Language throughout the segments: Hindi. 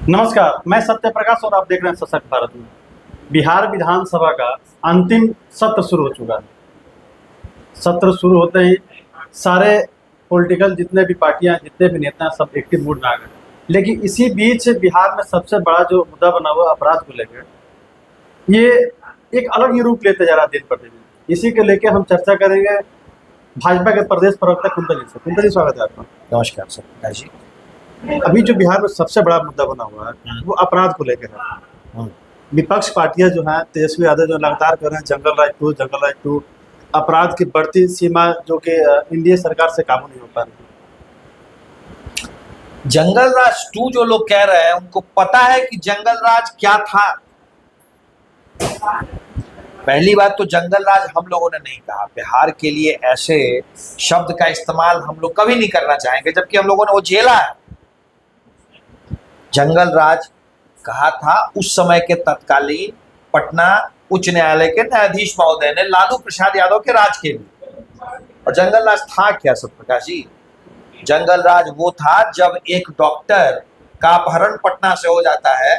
नमस्कार, मैं सत्य प्रकाश और आप देख रहे हैं सशक्त भारत में। बिहार विधानसभा का अंतिम सत्र शुरू हो चुका है। सत्र शुरू होते ही सारे पॉलिटिकल जितने भी पार्टियां, जितने भी नेता हैं, सब एक्टिव मूड में आ गए। लेकिन इसी बीच बिहार में सबसे बड़ा जो मुद्दा बना हुआ अपराध को लेकर, ये एक अलग ही रूप लेते जा रहा है दिन प्रतिदिन। इसी को लेकर हम चर्चा करेंगे भाजपा के प्रदेश प्रवक्ता कुंतल जी से। कुंतल जी, स्वागत है आपका। नमस्कार सर प्रकाश जी। अभी जो बिहार में सबसे बड़ा मुद्दा बना हुआ है वो अपराध को लेकर है। विपक्ष पार्टियां जो हैं, तेजस्वी यादव जो लगातार कर रहे हैं जंगल राज 2, अपराध की बढ़ती सीमा जो कि एनडीए सरकार से काबू नहीं हो पा रही। जंगल राज 2 जो लोग कह रहे हैं उनको पता है कि जंगल राज क्या था। पहली बात तो जंगल राज हम लोगों ने नहीं कहा। बिहार के लिए ऐसे शब्द का इस्तेमाल हम लोग कभी नहीं करना चाहेंगे, जबकि हम लोगों ने वो झेला है। जंगल राज कहा था उस समय के तत्कालीन पटना उच्च न्यायालय के न्यायाधीश महोदय ने लालू प्रसाद यादव के राज के लिए। और जंगल राज था क्या सत्यप्रकाश जी? जंगल राज वो था जब एक डॉक्टर का अपहरण पटना से हो जाता है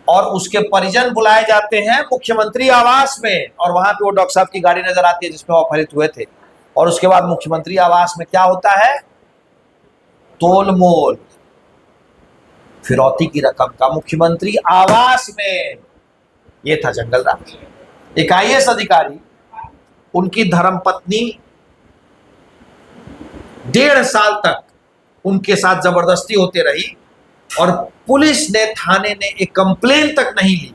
और उसके परिजन बुलाए जाते हैं मुख्यमंत्री आवास में, और वहां पे वो डॉक्टर साहब की गाड़ी नजर आती है जिसमें वो अपहरित हुए थे। और उसके बाद मुख्यमंत्री आवास में क्या होता है? तोल मोल फिरौती की रकम का मुख्यमंत्री आवास में। ये था जंगल राज। एक आईएएस अधिकारी, उनकी धर्मपत्नी 1.5 साल तक उनके साथ जबरदस्ती होती रही और पुलिस ने, थाने ने एक कंप्लेन तक नहीं ली।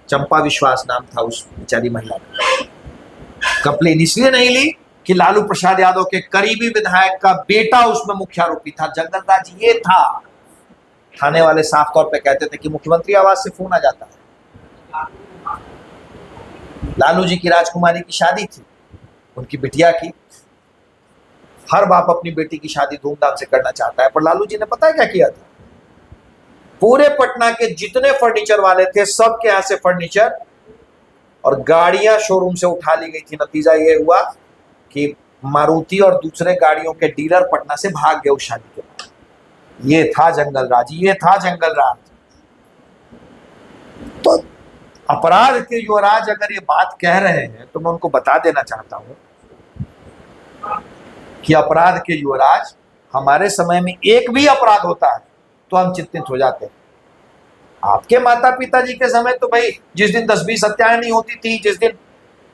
चंपा विश्वास नाम था उस बेचारी महिला का। कंप्लेन इसलिए नहीं ली कि लालू प्रसाद यादव के करीबी विधायक का बेटा उसमें मुख्य आरोपी था। जंगल राज ये था। थाने वाले साफ तौर पे कहते थे कि मुख्यमंत्री आवास से फोन आ जाता है। लालू जी की राजकुमारी की शादी थी, उनकी बिटिया की। हर बाप अपनी बेटी की शादी धूमधाम से करना चाहता है, पर लालू जी ने पता है क्या किया था? पूरे पटना के जितने फर्नीचर वाले थे सबके यहां से फर्नीचर और गाड़ियां शोरूम से उठा ली गई थी। नतीजा ये हुआ कि मारुति और दूसरे गाड़ियों के डीलर पटना से भाग गए उस शादी के बाद। ये था जंगल राज, ये था जंगल राज। तो अपराध के युवराज अगर ये बात कह रहे हैं तो मैं उनको बता देना चाहता हूं कि अपराध के युवराज, हमारे समय में एक भी अपराध होता है तो हम चिंतित हो जाते हैं। आपके माता पिताजी के समय तो भाई जिस दिन 10-20 हत्याएं नहीं होती थी, जिस दिन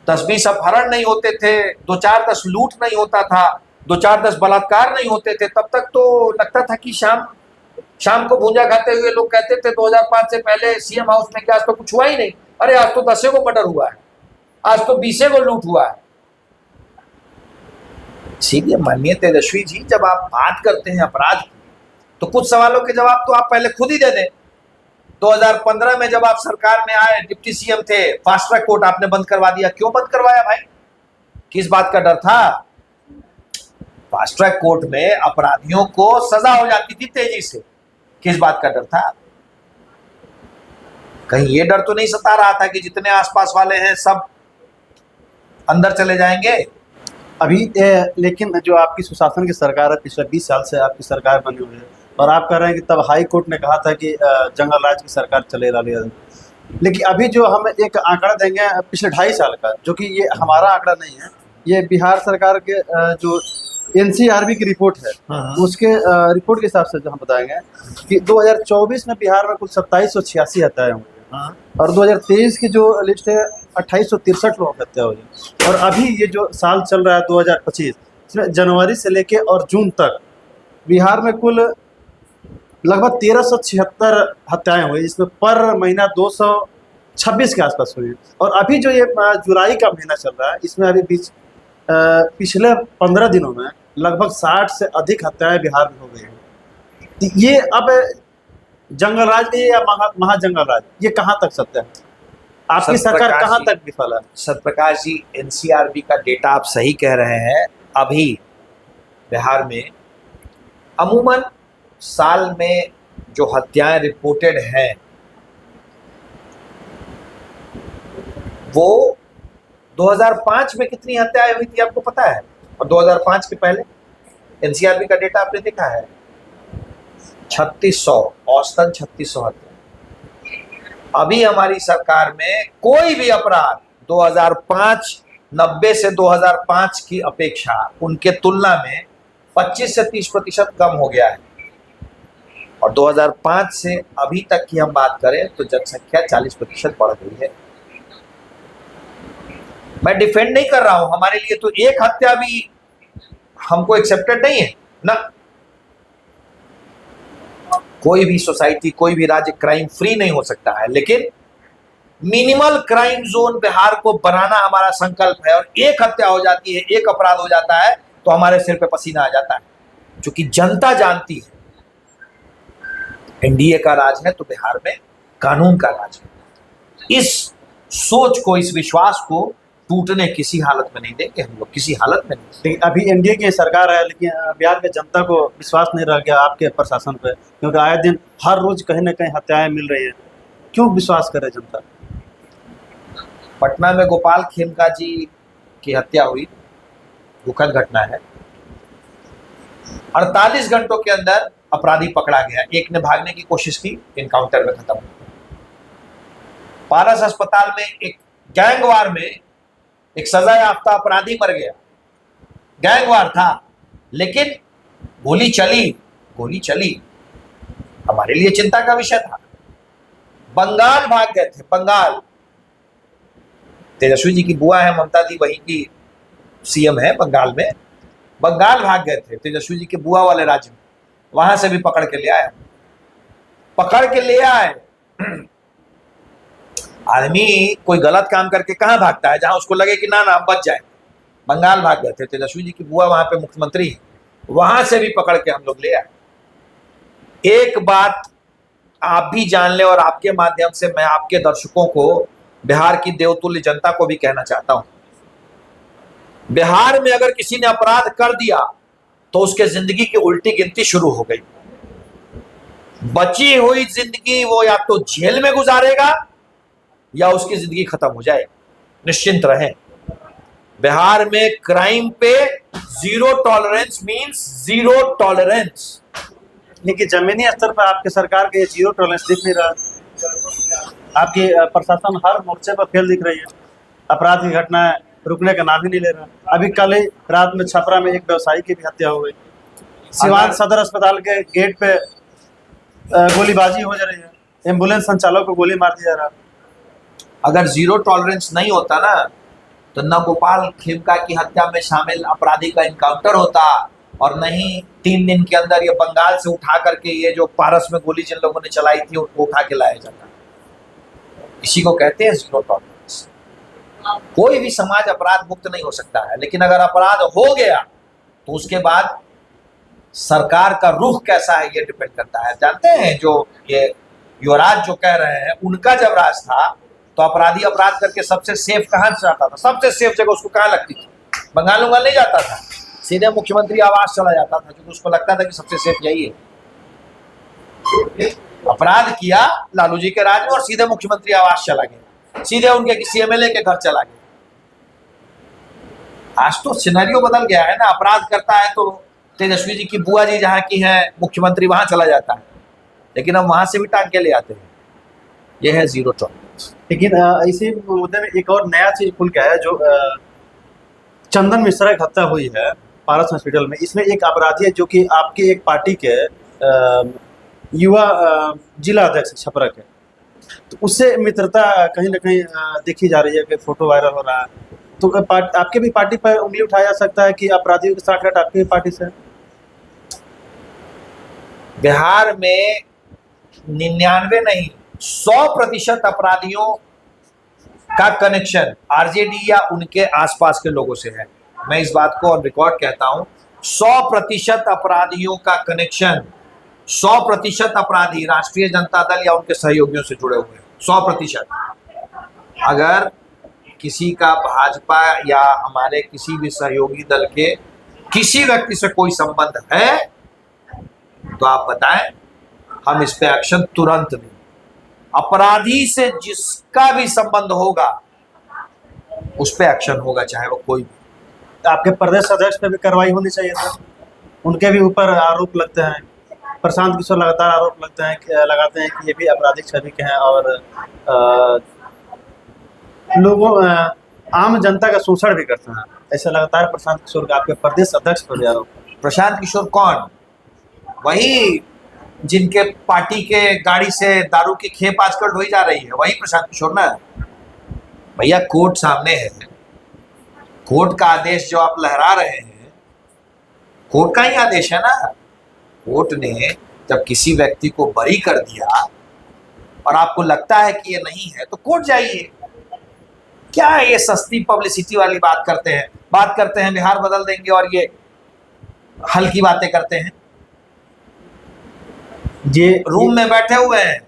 10-20 अपहरण नहीं होते थे, 2-4-10 लूट नहीं होता था, 2-4-10 बलात्कार नहीं होते थे, तब तक तो लगता था कि शाम को भूंजा खाते हुए लोग कहते थे 2005 से पहले सीएम हाउस में कि आज तो कुछ हुआ ही नहीं। अरे आज तो 10 को मर्डर हुआ है, आज तो 20 को लूट हुआ है। इसीलिए माननीय तेजस्वी जी, जब आप बात करते हैं अपराध की तो कुछ सवालों के जवाब तो आप पहले खुद ही दे दें। 2015 में जब आप सरकार में आए, डिप्टी सीएम थे, फास्ट ट्रैक कोर्ट आपने बंद करवा दिया। क्यों बंद करवाया भाई? किस बात का डर था? फास्ट ट्रैक कोर्ट में अपराधियों को सजा हो जाती थी तेजी से। किस बात का डर था? कहीं ये डर तो नहीं सता रहा था कि जितने आसपास वाले हैं सब अंदर चले जाएंगे? अभी लेकिन जो आपकी सुशासन की सरकार है, पिछले 20 साल से आपकी सरकार बनी हुई है, और आप कह रहे हैं कि तब हाई कोर्ट ने कहा था कि जंगल राज की सरकार चले लालू यादव। लेकिन अभी जो हम एक आंकड़ा देंगे पिछले 2.5 साल का, जो कि ये हमारा आंकड़ा नहीं है, ये बिहार सरकार के जो एनसीआरबी की रिपोर्ट है, उसके रिपोर्ट के हिसाब से जो हम बताएंगे कि 2024 में बिहार में कुल 2786 हत्याएं हुई और 2023 की जो लिस्ट है 2863 लोगों की हत्या हुई। और अभी ये जो साल चल रहा है 2025, इसमें जनवरी से लेके और जून तक बिहार में कुल लगभग 1376 हत्याएं हुई, जिसमें पर महीना 226 के आसपास हुई। और अभी जो ये जुलाई का महीना चल रहा है, इसमें अभी पिछले 15 दिनों में लगभग 60 से अधिक हत्याएं बिहार में हो गई हैं। ये अब जंगल राज या महाजंगल राज, ये कहाँ तक सत्य है? आपकी सरकार कहाँ तक विफल है? सत्यप्रकाश जी, एनसीआरबी का डेटा आप सही कह रहे हैं। अभी बिहार में अमूमन साल में जो हत्याएं रिपोर्टेड हैं वो 2005 में कितनी हत्याएं हुई थी आपको पता है? और 2005 के पहले एनसीआरबी का डेटा आपने देखा है? 3600, औसतन 3600 हत्या। अभी हमारी सरकार में कोई भी अपराध 2005 90 से 2005 की अपेक्षा उनके तुलना में 25 से 30% कम हो गया है। और 2005 से अभी तक की हम बात करें तो जनसंख्या 40% बढ़ गई है। मैं डिफेंड नहीं कर रहा हूं, हमारे लिए तो एक हत्या भी हमको एक्सेप्टेड नहीं है ना। कोई भी सोसाइटी, कोई भी राज्य क्राइम फ्री नहीं हो सकता है, लेकिन मिनिमल क्राइम जोन बिहार को बनाना हमारा संकल्प है। और एक हत्या हो जाती है, एक अपराध हो जाता है तो हमारे सिर पे पसीना आ जाता है, क्योंकि जनता जानती है एनडीए का राज है तो बिहार में कानून का राज है। इस सोच को, इस विश्वास को टूटने किसी हालत में नहीं देंगे हम लोग, किसी हालत में नहीं। लेकिन अभी एनडीए की सरकार है, लेकिन बिहार के जनता को विश्वास नहीं रह गया आपके प्रशासन पे, क्योंकि आए दिन हर रोज कहीं ना कहीं हत्याएं मिल रही है। क्यों विश्वास करे जनता? पटना में गोपाल खेमका जी की हत्या हुई, दुखद घटना है। 48 घंटों के अंदर अपराधी पकड़ा गया। एक ने भागने की कोशिश की, इनकाउंटर में खत्म हो गया। पारस अस्पताल में एक गैंगवार में एक सजा याफ्ता अपराधी मर गया। गैंगवार था, लेकिन गोली चली, हमारे लिए चिंता का विषय था। बंगाल भाग गए थे, बंगाल। तेजस्वी जी की बुआ है ममता दी, वहीं की सीएम है बंगाल में। बंगाल भाग गए थे तेजस्वी जी के बुआ वाले राज्य में, वहां से भी पकड़ के ले आए। आदमी कोई गलत काम करके कहां भागता है, जहां उसको लगे कि ना हम बच जाए। बंगाल भाग गए थे, तेजस्वी जी की बुआ वहां पे मुख्यमंत्री है, वहां से भी पकड़ के हम लोग ले आए। एक बात आप भी जान ले, और आपके माध्यम से मैं आपके दर्शकों को, बिहार की देवतुल्य जनता को भी कहना चाहता हूं, बिहार में अगर किसी ने अपराध कर दिया तो उसके जिंदगी की उल्टी गिनती शुरू हो गई। बची हुई जिंदगी वो या तो जेल में गुजारेगा या उसकी जिंदगी खत्म हो जाएगी। निश्चिंत रहें, बिहार में क्राइम पे zero tolerance means zero tolerance. लेकिन जमीनी स्तर पर आपके सरकार के जीरो टॉलरेंस दिख नहीं रहा। आपकी प्रशासन हर मोर्चे पर फेल दिख रही है। अपराध की घटना रुकने का नाम ही नहीं ले रहा। अभी कल ही रात में छपरा में एक व्यवसायी की भी हत्या हो गई। सिवान सदर अस्पताल के गेट पे गोलीबाजी हो जा रही है, एम्बुलेंस संचालक को गोली मार दिया जा रहा। अगर जीरो टॉलरेंस नहीं होता ना, तो न गोपाल खेमका की हत्या में शामिल अपराधी का इनकाउंटर होता, और नहीं 3 दिन के अंदर ये बंगाल से उठा करके ये जो पारस में गोली जिन लोगों ने चलाई थी उनको उठा के लाया जाता। इसी को कहते हैं जीरो टॉलरेंस। कोई भी समाज अपराध मुक्त नहीं हो सकता है, लेकिन अगर अपराध हो गया तो उसके बाद सरकार का रुख कैसा है ये डिपेंड करता है। जानते हैं, जो ये युवराज जो कह रहे हैं, उनका जब राज था तो अपराधी अपराध करके सबसे सेफ कहां से जाता था? सबसे सेफ जगह उसको कहां लगती थी? बंगाल नहीं जाता था, सीधे मुख्यमंत्री आवास चला जाता था, क्योंकि उसको लगता था कि सबसे सेफ यही है। अपराध किया लालू जी के राज में और सीधे मुख्यमंत्री आवास चला गया, सीधे उनके किसी एमएलए के घर चला गया। आज तो सिनेरियो बदल गया है ना। अपराध करता है तो तेजस्वी जी की बुआ जी जहाँ की है मुख्यमंत्री, वहां चला जाता है, लेकिन हम वहां से भी टांग के ले आते हैं। यह है जीरो टॉलरेंस। लेकिन इसी मुद्दे में एक और नया चीज खुल गया है, जो चंदन मिश्रा की हत्या हुई है पारस हॉस्पिटल में। इसमें एक अपराधी है जो कि आपके एक पार्टी के युवा जिला अध्यक्ष छपरा के, तो उससे मित्रता कहीं ना कहीं देखी जा रही है कि फोटो वायरल हो रहा है। तो आपके भी पार्टी पर उंगली उठाया जा सकता है कि अपराधियों के साथ आपकी भी पार्टी से? बिहार में 99 नहीं 100% अपराधियों का कनेक्शन आरजेडी या उनके आसपास के लोगों से है। मैं इस बात को ऑन रिकॉर्ड कहता हूं, 100% अपराधियों का कनेक्शन, 100% अपराधी राष्ट्रीय जनता दल या उनके सहयोगियों से जुड़े हुए हैं। 100%। अगर किसी का भाजपा या हमारे किसी भी सहयोगी दल के किसी व्यक्ति से कोई संबंध है तो आप बताएं, हम इस पे एक्शन तुरंत लें। अपराधी से जिसका भी संबंध होगा उस पे एक्शन होगा, चाहे वो कोई भी। आपके प्रदेश अध्यक्ष पे भी कार्रवाई होनी चाहिए था, उनके भी ऊपर आरोप लगते हैं। प्रशांत किशोर लगातार आरोप लगाते हैं कि ये भी आपराधिक छवि के हैं और आम जनता का शोषण भी करते हैं। ऐसा लगातार प्रशांत किशोर का आपके प्रदेश अध्यक्ष पर भी आरोप है। प्रशांत किशोर कौन? वही जिनके पार्टी के गाड़ी से दारू की खेप आजकल ढोई जा रही है, वही प्रशांत किशोर ना। भैया कोर्ट सामने है, कोर्ट का आदेश जो आप लहरा रहे हैं, कोर्ट का ही आदेश है ना। कोर्ट ने जब किसी व्यक्ति को बरी कर दिया और आपको लगता है कि ये नहीं है तो कोर्ट जाइए। क्या है ये सस्ती पब्लिसिटी वाली बात करते हैं बिहार बदल देंगे और ये हल्की बातें करते हैं। ये रूम में बैठे हुए हैं,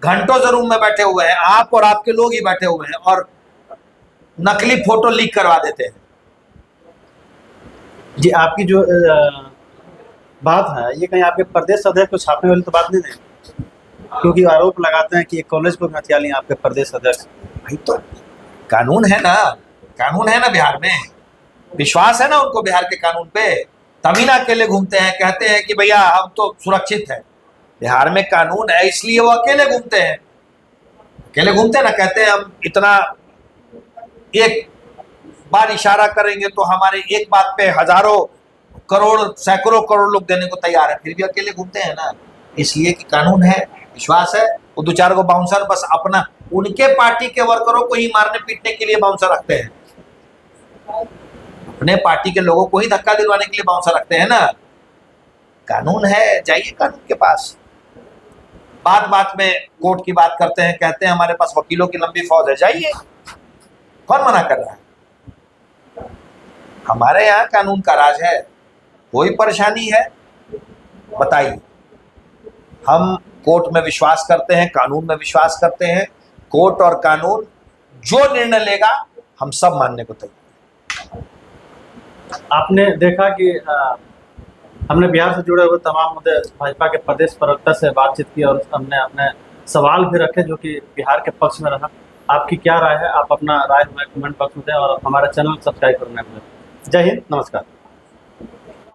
घंटों से रूम में बैठे हुए हैं, आप और आपके लोग ही बैठे हुए हैं और नकली फोटो लीक करवा देते हैं। जी आपकी जो बात है ये कहीं आपके प्रदेश अध्यक्ष को छापने वाली तो बात नहीं है, क्योंकि आरोप लगाते हैं कि एक कॉलेज को हथिया लिए आपके प्रदेश अध्यक्ष। भाई तो कानून है ना, कानून है ना बिहार में, विश्वास है ना उनको बिहार के कानून पे, तभी ना अकेले घूमते हैं, कहते हैं कि भैया हम तो सुरक्षित है। बिहार में कानून है इसलिए वो अकेले घूमते हैं, ना कहते हैं हम इतना एक बार इशारा करेंगे तो हमारे एक बात पे हजारों करोड़ सैकड़ों करोड़ लोग देने को तैयार है, फिर भी अकेले घूमते हैं ना। इसलिए कि कानून है, विश्वास है। वो दो चार को बाउंसर बस अपना उनके पार्टी के वर्करों को ही मारने पीटने के लिए बाउंसर रखते हैं, अपने पार्टी के लोगों को ही धक्का दिलवाने के लिए बाउंसर रखते हैं ना। कानून है, जाइए कानून के पास। बात बात में कोर्ट की बात करते हैं, कहते हैं हमारे पास वकीलों की लंबी फौज है, जाइए, कौन मना कर रहा है? हमारे यहाँ कानून का राज है, कोई परेशानी है बताइए। हम कोर्ट में विश्वास करते हैं, कानून में विश्वास करते हैं। कोर्ट और कानून जो निर्णय लेगा हम सब मानने को तैयार। आपने देखा कि हमने बिहार से जुड़े हुए तमाम मुद्दे भाजपा के प्रदेश प्रवक्ता से बातचीत की और हमने अपने सवाल भी रखे जो कि बिहार के पक्ष में रहा। आपकी क्या राय है? आप अपना राय हमें कमेंट बॉक्स में दें और हमारा चैनल सब्सक्राइब करना है। जय हिंद, नमस्कार।